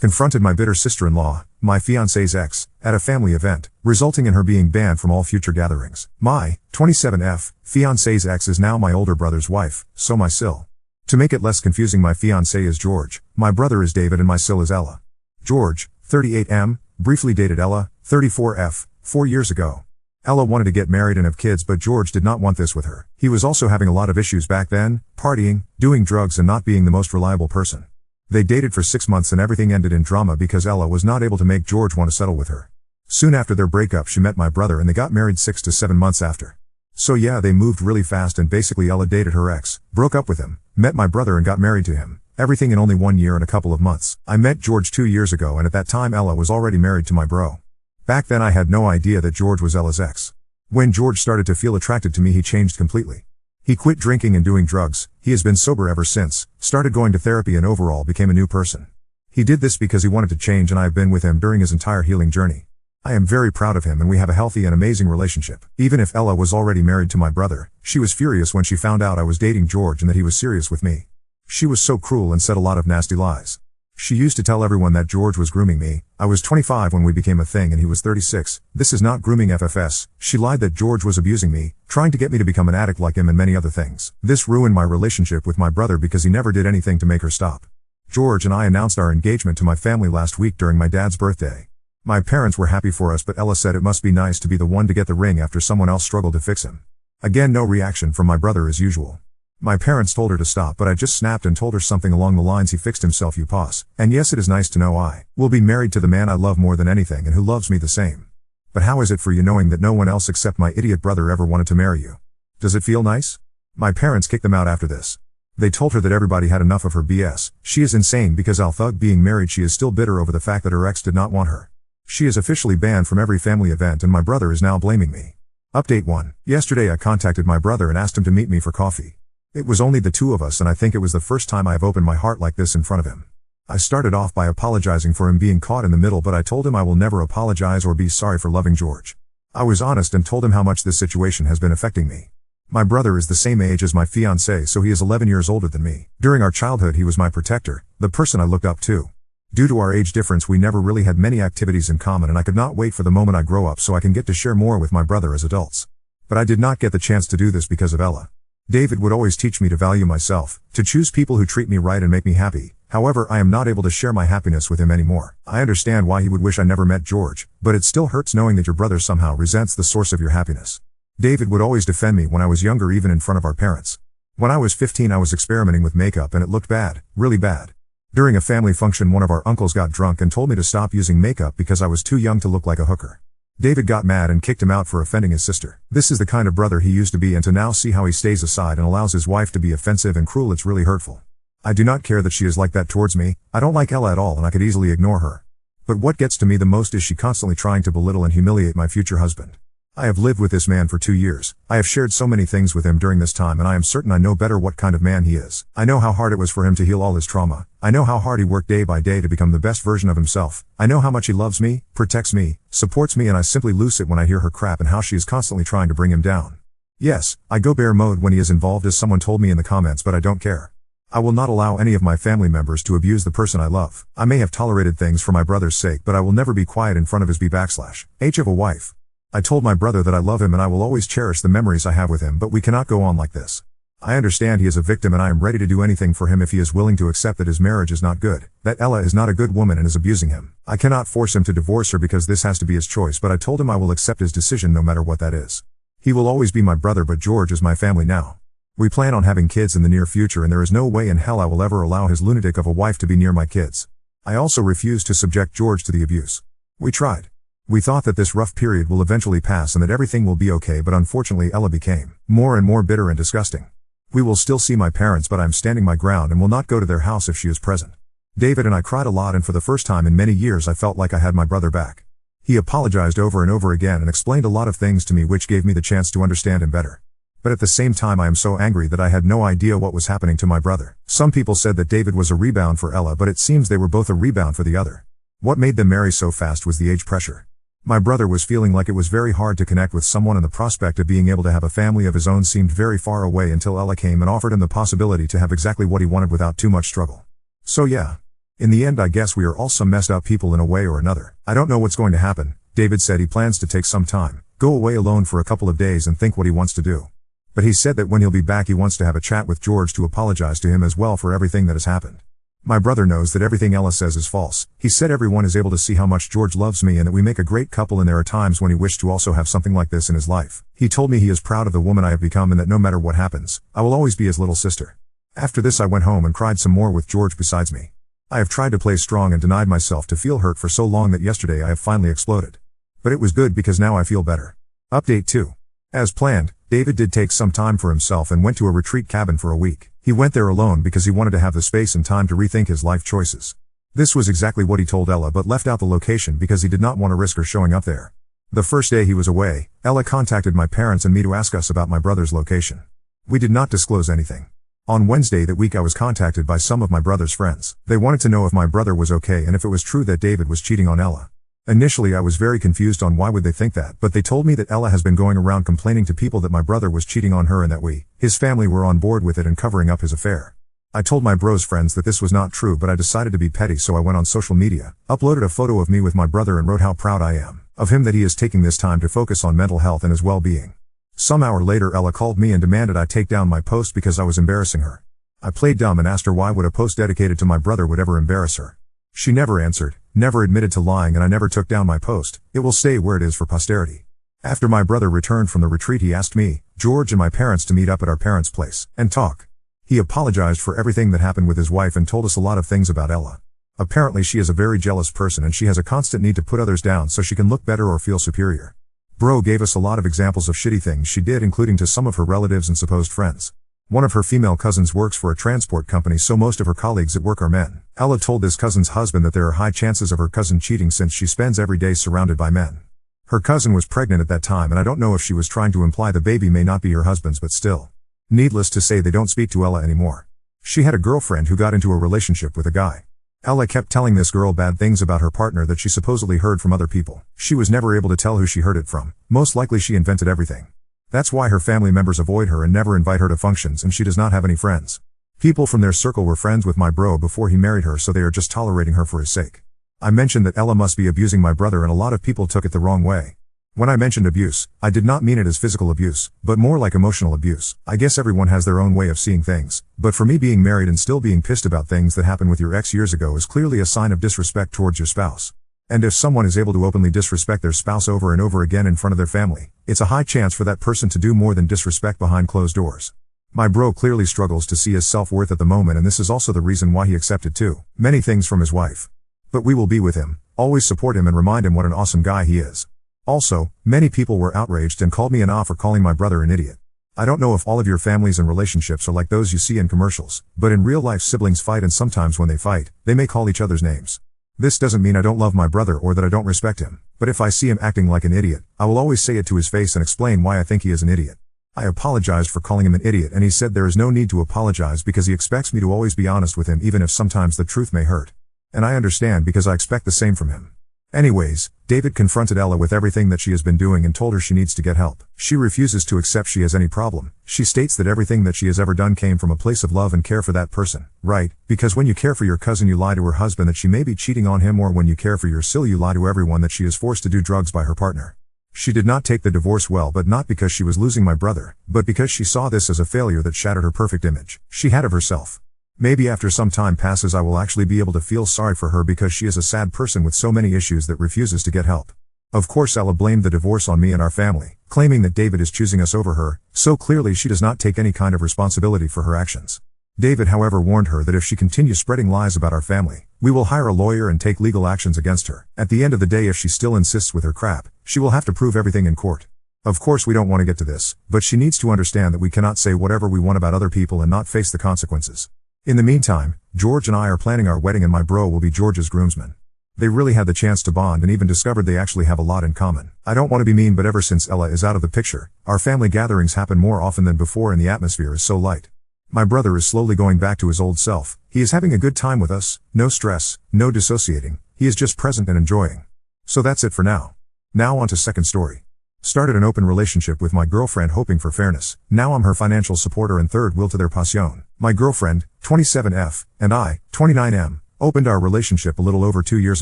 confronted my bitter sister-in-law, my fiancé's ex, at a family event, resulting in her being banned from all future gatherings. My 27F fiancé's ex is now my older brother's wife, so my Sil. To make it less confusing, my fiancé is George, my brother is David, and my Sil is Ella. George, 38M, briefly dated Ella, 34F, 4 years ago. Ella wanted to get married and have kids, but George did not want this with her. He was also having a lot of issues back then, partying, doing drugs, and not being the most reliable person. They dated for 6 months and everything ended in drama because Ella was not able to make George want to settle with her. Soon after their breakup, she met my brother and they got married 6 to 7 months after. So yeah, they moved really fast, and basically Ella dated her ex, broke up with him, met my brother and got married to him. Everything in only 1 year and a couple of months. I met George 2 years ago, and at that time Ella was already married to my bro. Back then I had no idea that George was Ella's ex. When George started to feel attracted to me, he changed completely. He quit drinking and doing drugs, he has been sober ever since, started going to therapy, and overall became a new person. He did this because he wanted to change, and I have been with him during his entire healing journey. I am very proud of him, and we have a healthy and amazing relationship. Even if Ella was already married to my brother, she was furious when she found out I was dating George and that he was serious with me. She was so cruel and said a lot of nasty lies. She used to tell everyone that George was grooming me. I was 25 when we became a thing and he was 36. This is not grooming FFS. She lied that George was abusing me, trying to get me to become an addict like him, and many other things. This ruined my relationship with my brother because he never did anything to make her stop. George and I announced our engagement to my family last week during my dad's birthday. My parents were happy for us, but Ella said it must be nice to be the one to get the ring after someone else struggled to fix him. Again, no reaction from my brother as usual. My parents told her to stop, but I just snapped and told her something along the lines, he fixed himself, you pause. And yes, it is nice to know I will be married to the man I love more than anything and who loves me the same. But how is it for you knowing that no one else except my idiot brother ever wanted to marry you? Does it feel nice? My parents kicked them out after this. They told her that everybody had enough of her BS. She is insane because Al Thug being married, she is still bitter over the fact that her ex did not want her. She is officially banned from every family event, and my brother is now blaming me. Update 1. Yesterday I contacted my brother and asked him to meet me for coffee. It was only the two of us, and I think it was the first time I have opened my heart like this in front of him. I started off by apologizing for him being caught in the middle, but I told him I will never apologize or be sorry for loving George. I was honest and told him how much this situation has been affecting me. My brother is the same age as my fiancé, so he is 11 years older than me. During our childhood he was my protector, the person I looked up to. Due to our age difference we never really had many activities in common, and I could not wait for the moment I grow up so I can get to share more with my brother as adults. But I did not get the chance to do this because of Ella. David would always teach me to value myself, to choose people who treat me right and make me happy. However, I am not able to share my happiness with him anymore. I understand why he would wish I never met George, but it still hurts knowing that your brother somehow resents the source of your happiness. David would always defend me when I was younger, even in front of our parents. When I was 15 I was experimenting with makeup and it looked bad, really bad. During a family function one of our uncles got drunk and told me to stop using makeup because I was too young to look like a hooker. David got mad and kicked him out for offending his sister. This is the kind of brother he used to be, and to now see how he stays aside and allows his wife to be offensive and cruel, it's really hurtful. I do not care that she is like that towards me. I don't like Ella at all and I could easily ignore her. But what gets to me the most is she constantly trying to belittle and humiliate my future husband. I have lived with this man for 2 years. I have shared so many things with him during this time, and I am certain I know better what kind of man he is. I know how hard it was for him to heal all his trauma. I know how hard he worked day by day to become the best version of himself. I know how much he loves me, protects me, supports me, and I simply lose it when I hear her crap and how she is constantly trying to bring him down. Yes, I go bear mode when he is involved, as someone told me in the comments, but I don't care. I will not allow any of my family members to abuse the person I love. I may have tolerated things for my brother's sake, but I will never be quiet in front of his /H of a wife. I told my brother that I love him and I will always cherish the memories I have with him, but we cannot go on like this. I understand he is a victim and I am ready to do anything for him if he is willing to accept that his marriage is not good, that Ella is not a good woman and is abusing him. I cannot force him to divorce her because this has to be his choice, but I told him I will accept his decision no matter what that is. He will always be my brother, but George is my family now. We plan on having kids in the near future, and there is no way in hell I will ever allow his lunatic of a wife to be near my kids. I also refuse to subject George to the abuse. We tried. We thought that this rough period will eventually pass and that everything will be okay, but unfortunately Ella became more and more bitter and disgusting. We will still see my parents, but I am standing my ground and will not go to their house if she is present. David and I cried a lot, and for the first time in many years I felt like I had my brother back. He apologized over and over again and explained a lot of things to me which gave me the chance to understand him better. But at the same time I am so angry that I had no idea what was happening to my brother. Some people said that David was a rebound for Ella, but it seems they were both a rebound for the other. What made them marry so fast was the age pressure. My brother was feeling like it was very hard to connect with someone, and the prospect of being able to have a family of his own seemed very far away until Ella came and offered him the possibility to have exactly what he wanted without too much struggle. So yeah. In the end I guess we are all some messed up people in a way or another. I don't know what's going to happen. David said he plans to take some time, go away alone for a couple of days and think what he wants to do. But he said that when he'll be back he wants to have a chat with George to apologize to him as well for everything that has happened. My brother knows that everything Ella says is false. He said everyone is able to see how much George loves me and that we make a great couple, and there are times when he wished to also have something like this in his life. He told me he is proud of the woman I have become and that no matter what happens, I will always be his little sister. After this I went home and cried some more with George besides me. I have tried to play strong and denied myself to feel hurt for so long that yesterday I have finally exploded. But it was good because now I feel better. Update 2. As planned, David did take some time for himself and went to a retreat cabin for a week. He went there alone because he wanted to have the space and time to rethink his life choices. This was exactly what he told Ella, but left out the location because he did not want to risk her showing up there. The first day he was away, Ella contacted my parents and me to ask us about my brother's location. We did not disclose anything. On Wednesday that week I was contacted by some of my brother's friends. They wanted to know if my brother was okay and if it was true that David was cheating on Ella. Initially I was very confused on why would they think that, but they told me that Ella has been going around complaining to people that my brother was cheating on her and that his family were on board with it and covering up his affair. I told my bro's friends that this was not true, but I decided to be petty, so I went on social media, uploaded a photo of me with my brother and wrote how proud I am of him that he is taking this time to focus on mental health and his well-being. Some hour later Ella called me and demanded I take down my post because I was embarrassing her. I played dumb and asked her why would a post dedicated to my brother would ever embarrass her. She never answered, never admitted to lying, and I never took down my post. It will stay where it is for posterity. After my brother returned from the retreat he asked me, George and my parents to meet up at our parents' place and talk. He apologized for everything that happened with his wife and told us a lot of things about Ella. Apparently she is a very jealous person and she has a constant need to put others down so she can look better or feel superior. Bro gave us a lot of examples of shitty things she did, including to some of her relatives and supposed friends. One of her female cousins works for a transport company, so most of her colleagues at work are men. Ella told this cousin's husband that there are high chances of her cousin cheating since she spends every day surrounded by men. Her cousin was pregnant at that time and I don't know if she was trying to imply the baby may not be her husband's, but still. Needless to say they don't speak to Ella anymore. She had a girlfriend who got into a relationship with a guy. Ella kept telling this girl bad things about her partner that she supposedly heard from other people. She was never able to tell who she heard it from. Most likely she invented everything. That's why her family members avoid her and never invite her to functions, and she does not have any friends. People from their circle were friends with my bro before he married her, so they are just tolerating her for his sake. I mentioned that Ella must be abusing my brother and a lot of people took it the wrong way. When I mentioned abuse, I did not mean it as physical abuse, but more like emotional abuse. I guess everyone has their own way of seeing things, but for me being married and still being pissed about things that happened with your ex years ago is clearly a sign of disrespect towards your spouse. And if someone is able to openly disrespect their spouse over and over again in front of their family, it's a high chance for that person to do more than disrespect behind closed doors. My bro clearly struggles to see his self-worth at the moment, and this is also the reason why he accepted too many things from his wife. But we will be with him, always support him and remind him what an awesome guy he is. Also, many people were outraged and called me an for calling my brother an idiot. I don't know if all of your families and relationships are like those you see in commercials, but in real life siblings fight, and sometimes when they fight, they may call each other's names. This doesn't mean I don't love my brother or that I don't respect him, but if I see him acting like an idiot, I will always say it to his face and explain why I think he is an idiot. I apologized for calling him an idiot and he said there is no need to apologize because he expects me to always be honest with him even if sometimes the truth may hurt. And I understand because I expect the same from him. Anyways, David confronted Ella with everything that she has been doing and told her she needs to get help. She refuses to accept she has any problem. She states that everything that she has ever done came from a place of love and care for that person, right? Because when you care for your cousin you lie to her husband that she may be cheating on him, or when you care for your sil you lie to everyone that she is forced to do drugs by her partner. She did not take the divorce well, but not because she was losing my brother, but because she saw this as a failure that shattered her perfect image she had of herself. Maybe after some time passes I will actually be able to feel sorry for her because she is a sad person with so many issues that refuses to get help. Of course Ella blamed the divorce on me and our family, claiming that David is choosing us over her, so clearly she does not take any kind of responsibility for her actions. David however warned her that if she continues spreading lies about our family, we will hire a lawyer and take legal actions against her. At the end of the day, if she still insists with her crap, she will have to prove everything in court. Of course we don't want to get to this, but she needs to understand that we cannot say whatever we want about other people and not face the consequences. In the meantime, George and I are planning our wedding and my bro will be George's groomsman. They really had the chance to bond and even discovered they actually have a lot in common. I don't want to be mean, but ever since Ella is out of the picture, our family gatherings happen more often than before and the atmosphere is so light. My brother is slowly going back to his old self. He is having a good time with us, no stress, no dissociating, he is just present and enjoying. So that's it for now. Now on to second story. Started an open relationship with my girlfriend hoping for fairness. Now I'm her financial supporter and third wheel to their passion. My girlfriend, 27F, and I, 29M, Opened our relationship a little over 2 years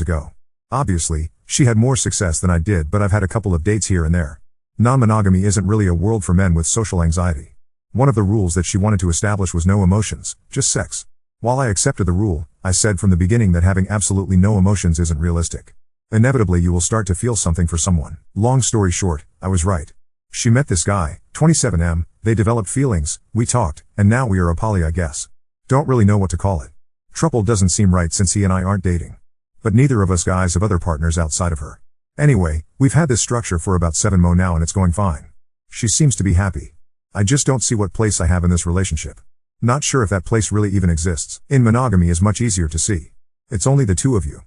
ago. Obviously, she had more success than I did, but I've had a couple of dates here and there. Non-monogamy isn't really a world for men with social anxiety. One of the rules that she wanted to establish was no emotions, just sex. While I accepted the rule, I said from the beginning that having absolutely no emotions isn't realistic. Inevitably you will start to feel something for someone. Long story short, I was right. She met this guy, 27M, they developed feelings, we talked, and now we are a poly, I guess. Don't really know what to call it. Trouble doesn't seem right since he and I aren't dating. But neither of us guys have other partners outside of her. Anyway, we've had this structure for about 7 months now and it's going fine. She seems to be happy. I just don't see what place I have in this relationship. Not sure if that place really even exists. In monogamy is much easier to see. It's only the two of you.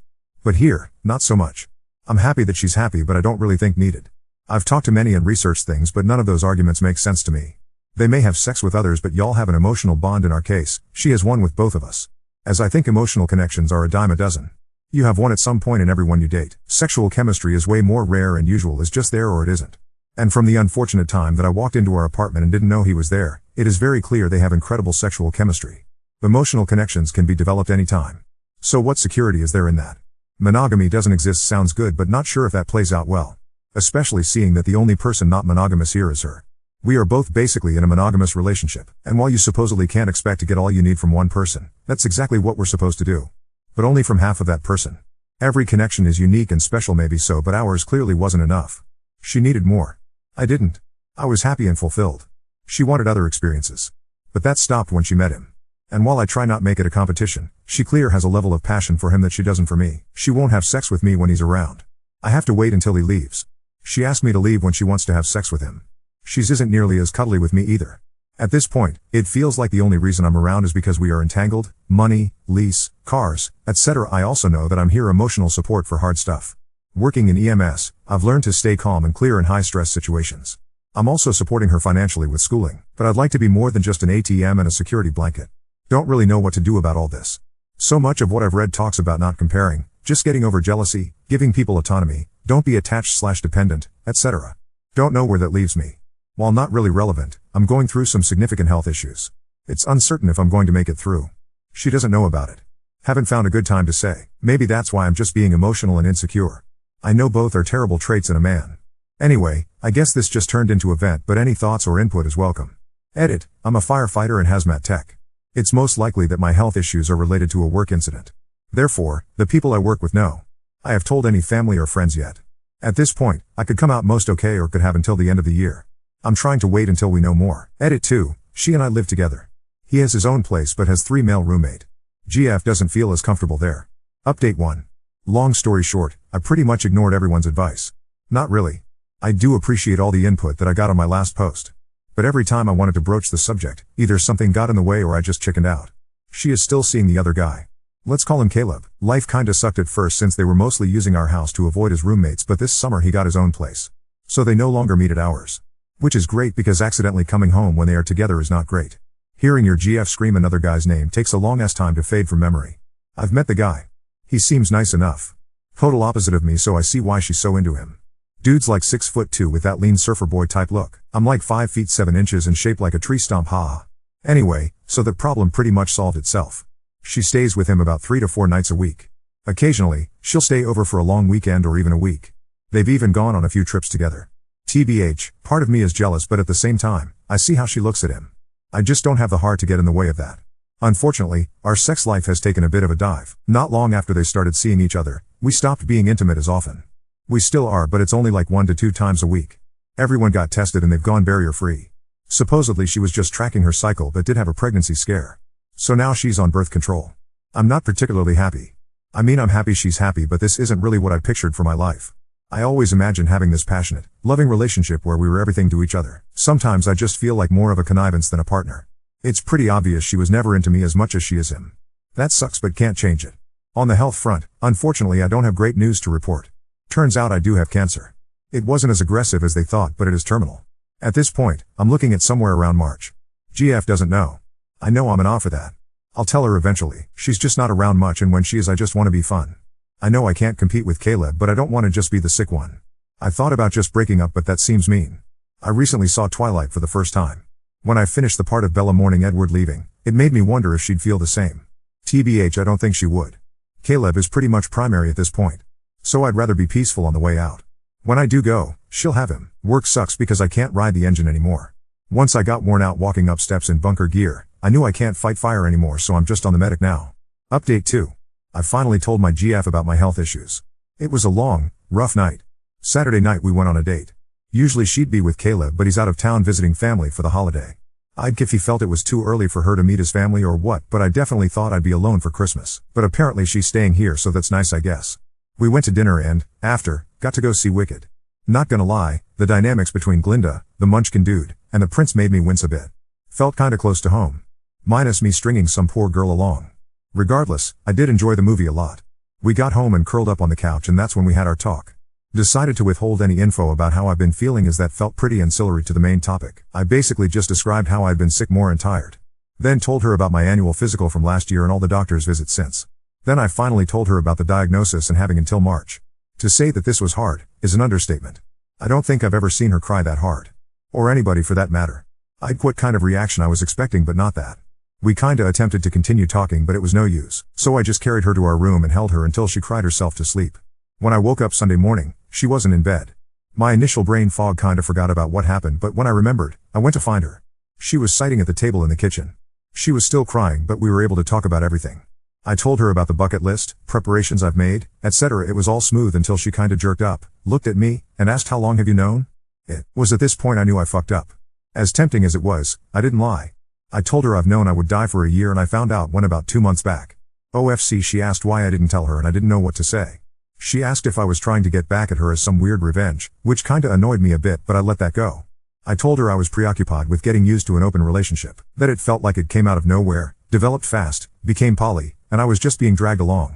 But here, not so much. I'm happy that she's happy, but I don't really think needed. I've talked to many and researched things, but none of those arguments make sense to me. They may have sex with others, but y'all have an emotional bond. In our case, she has one with both of us. As I think emotional connections are a dime a dozen. You have one at some point in everyone you date. Sexual chemistry is way more rare and usual is just there or it isn't. And from the unfortunate time that I walked into our apartment and didn't know he was there, it is very clear they have incredible sexual chemistry. Emotional connections can be developed anytime. So what security is there in that? Monogamy doesn't exist sounds good, but not sure if that plays out well. Especially seeing that the only person not monogamous here is her. We are both basically in a monogamous relationship, and while you supposedly can't expect to get all you need from one person, that's exactly what we're supposed to do. But only from half of that person. Every connection is unique and special, maybe so, but ours clearly wasn't enough. She needed more. I didn't. I was happy and fulfilled. She wanted other experiences. But that stopped when she met him. And while I try not make it a competition, she clear has a level of passion for him that she doesn't for me. She won't have sex with me when he's around. I have to wait until he leaves. She asked me to leave when she wants to have sex with him. She's isn't nearly as cuddly with me either. At this point, it feels like the only reason I'm around is because we are entangled, money, lease, cars, etc. I also know that I'm here emotional support for hard stuff. Working in EMS, I've learned to stay calm and clear in high-stress situations. I'm also supporting her financially with schooling, but I'd like to be more than just an ATM and a security blanket. Don't really know what to do about all this. So much of what I've read talks about not comparing, just getting over jealousy, giving people autonomy, don't be attached/dependent, etc. Don't know where that leaves me. While not really relevant, I'm going through some significant health issues. It's uncertain if I'm going to make it through. She doesn't know about it. Haven't found a good time to say. Maybe that's why I'm just being emotional and insecure. I know both are terrible traits in a man. Anyway, I guess this just turned into a vent, but any thoughts or input is welcome. Edit, I'm a firefighter and hazmat tech. It's most likely that my health issues are related to a work incident. Therefore, the people I work with know. I have told any family or friends yet. At this point, I could come out most okay or could have until the end of the year. I'm trying to wait until we know more. Edit 2, she and I live together. He has his own place but has 3 male roommate. GF doesn't feel as comfortable there. Update 1. Long story short, I pretty much ignored everyone's advice. Not really. I do appreciate all the input that I got on my last post. But every time I wanted to broach the subject, either something got in the way or I just chickened out. She is still seeing the other guy. Let's call him Caleb. Life kinda sucked at first since they were mostly using our house to avoid his roommates, but this summer he got his own place. So they no longer meet at ours. Which is great because accidentally coming home when they are together is not great. Hearing your GF scream another guy's name takes a long ass time to fade from memory. I've met the guy. He seems nice enough. Total opposite of me, so I see why she's so into him. Dude's like 6'2" with that lean surfer boy type look. I'm like 5 feet 7 inches and shaped like a tree stump, haha. Anyway, so the problem pretty much solved itself. She stays with him about 3 to 4 nights a week. Occasionally, she'll stay over for a long weekend or even a week. They've even gone on a few trips together. TBH, part of me is jealous, but at the same time, I see how she looks at him. I just don't have the heart to get in the way of that. Unfortunately, our sex life has taken a bit of a dive. Not long after they started seeing each other, we stopped being intimate as often. We still are, but it's only like 1 to 2 times a week. Everyone got tested and they've gone barrier-free. Supposedly she was just tracking her cycle but did have a pregnancy scare. So now she's on birth control. I'm not particularly happy. I mean, I'm happy she's happy, but this isn't really what I pictured for my life. I always imagined having this passionate, loving relationship where we were everything to each other. Sometimes I just feel like more of a connivance than a partner. It's pretty obvious she was never into me as much as she is him. That sucks but can't change it. On the health front, unfortunately I don't have great news to report. Turns out I do have cancer. It wasn't as aggressive as they thought, but it is terminal. At this point, I'm looking at somewhere around March. GF doesn't know. I know I'm an off for that. I'll tell her eventually. She's just not around much, and when she is I just want to be fun. I know I can't compete with Caleb, but I don't want to just be the sick one. I thought about just breaking up, but that seems mean. I recently saw Twilight for the first time. When I finished the part of Bella mourning Edward leaving, it made me wonder if she'd feel the same. TBH, I don't think she would. Caleb is pretty much primary at this point. So I'd rather be peaceful on the way out. When I do go, she'll have him. Work sucks because I can't ride the engine anymore. Once I got worn out walking up steps in bunker gear, I knew I can't fight fire anymore, so I'm just on the medic now. Update 2. I finally told my GF about my health issues. It was a long, rough night. Saturday night we went on a date. Usually she'd be with Caleb, but he's out of town visiting family for the holiday. I'd if he felt it was too early for her to meet his family or what, but I definitely thought I'd be alone for Christmas. But apparently she's staying here, so that's nice, I guess. We went to dinner and, after, got to go see Wicked. Not gonna lie, the dynamics between Glinda, the munchkin dude, and the prince made me wince a bit. Felt kinda close to home. Minus me stringing some poor girl along. Regardless, I did enjoy the movie a lot. We got home and curled up on the couch, and that's when we had our talk. Decided to withhold any info about how I've been feeling, as that felt pretty ancillary to the main topic. I basically just described how I'd been sick more and tired. Then told her about my annual physical from last year and all the doctor's visits since. Then I finally told her about the diagnosis and having until March. To say that this was hard is an understatement. I don't think I've ever seen her cry that hard. Or anybody for that matter. I'd what kind of reaction I was expecting, but not that. We kinda attempted to continue talking, but it was no use. So I just carried her to our room and held her until she cried herself to sleep. When I woke up Sunday morning, she wasn't in bed. My initial brain fog kinda forgot about what happened, but when I remembered, I went to find her. She was sitting at the table in the kitchen. She was still crying, but we were able to talk about everything. I told her about the bucket list, preparations I've made, etc. It was all smooth until she kinda jerked up, looked at me, and asked, "How long have you known?" It was at this point I knew I fucked up. As tempting as it was, I didn't lie. I told her I've known I would die for a year, and I found out when about 2 months back. OFC, she asked why I didn't tell her, and I didn't know what to say. She asked if I was trying to get back at her as some weird revenge, which kinda annoyed me a bit, but I let that go. I told her I was preoccupied with getting used to an open relationship, that it felt like it came out of nowhere, developed fast, became poly, and I was just being dragged along.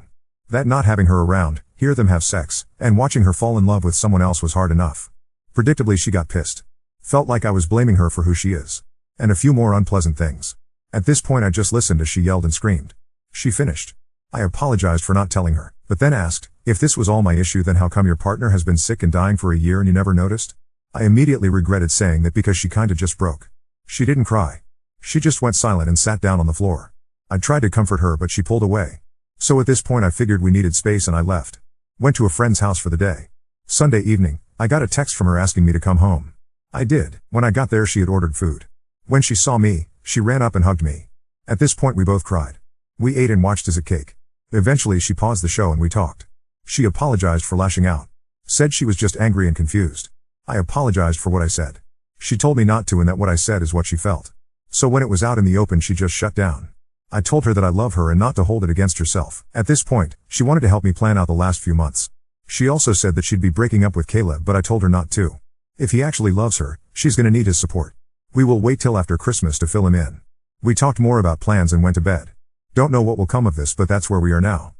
That not having her around, hear them have sex, and watching her fall in love with someone else was hard enough. Predictably she got pissed. Felt like I was blaming her for who she is. And a few more unpleasant things. At this point I just listened as she yelled and screamed. She finished. I apologized for not telling her, but then asked, if this was all my issue, then how come your partner has been sick and dying for a year and you never noticed? I immediately regretted saying that because she kinda just broke. She didn't cry. She just went silent and sat down on the floor. I tried to comfort her, but she pulled away. So at this point I figured we needed space and I left. Went to a friend's house for the day. Sunday evening, I got a text from her asking me to come home. I did. When I got there she had ordered food. When she saw me, she ran up and hugged me. At this point we both cried. We ate and watched as a cake. Eventually she paused the show and we talked. She apologized for lashing out. Said she was just angry and confused. I apologized for what I said. She told me not to, and that what I said is what she felt. So when it was out in the open she just shut down. I told her that I love her and not to hold it against herself. At this point, she wanted to help me plan out the last few months. She also said that she'd be breaking up with Caleb, but I told her not to. If he actually loves her, she's gonna need his support. We will wait till after Christmas to fill him in. We talked more about plans and went to bed. Don't know what will come of this, but that's where we are now.